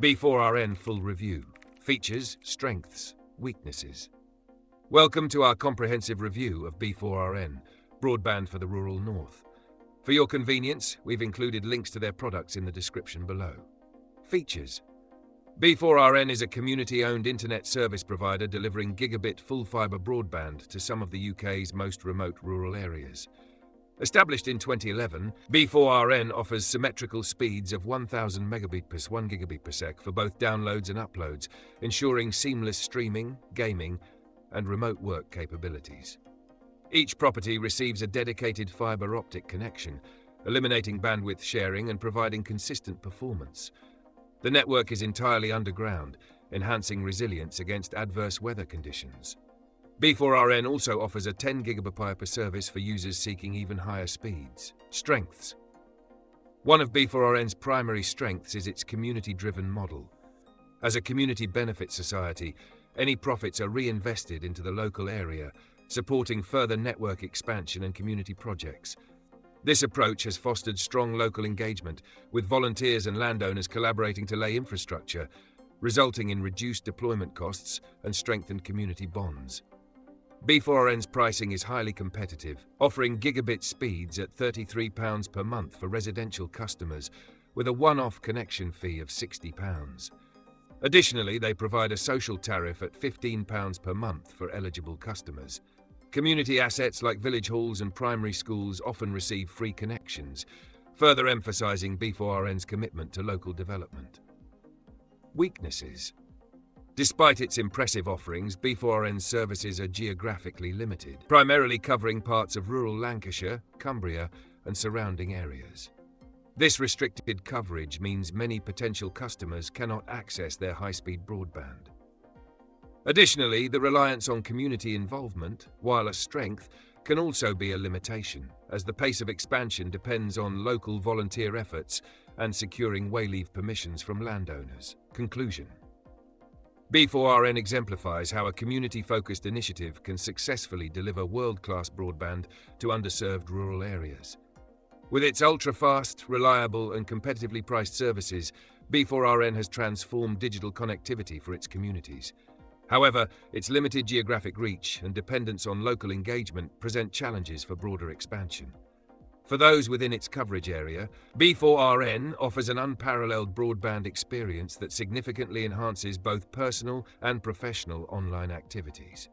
B4RN Full Review. Features, Strengths, Weaknesses. Welcome to our comprehensive review of B4RN, broadband for the rural north. For your convenience, we've included links to their products in the description below. Features. B4RN is a community-owned internet service provider delivering gigabit full-fibre broadband to some of the UK's most remote rural areas. Established in 2011, B4RN offers symmetrical speeds of 1000 megabit per 1 gigabit per sec for both downloads and uploads, ensuring seamless streaming, gaming, and remote work capabilities. Each property receives a dedicated fibre optic connection, eliminating bandwidth sharing and providing consistent performance. The network is entirely underground, enhancing resilience against adverse weather conditions. B4RN also offers a 10 gigabit per service for users seeking even higher speeds. Strengths. One of B4RN's primary strengths is its community-driven model. As a community benefit society, any profits are reinvested into the local area, supporting further network expansion and community projects. This approach has fostered strong local engagement, with volunteers and landowners collaborating to lay infrastructure, resulting in reduced deployment costs and strengthened community bonds. B4RN's pricing is highly competitive, offering gigabit speeds at £33 per month for residential customers, with a one-off connection fee of £60. Additionally, they provide a social tariff at £15 per month for eligible customers. Community assets like village halls and primary schools often receive free connections, further emphasising B4RN's commitment to local development. Weaknesses. Despite its impressive offerings, B4RN's services are geographically limited, primarily covering parts of rural Lancashire, Cumbria, and surrounding areas. This restricted coverage means many potential customers cannot access their high-speed broadband. Additionally, the reliance on community involvement, while a strength, can also be a limitation, as the pace of expansion depends on local volunteer efforts and securing wayleave permissions from landowners. Conclusion. B4RN exemplifies how a community-focused initiative can successfully deliver world-class broadband to underserved rural areas. With its ultra-fast, reliable, and competitively priced services, B4RN has transformed digital connectivity for its communities. However, its limited geographic reach and dependence on local engagement present challenges for broader expansion. For those within its coverage area, B4RN offers an unparalleled broadband experience that significantly enhances both personal and professional online activities.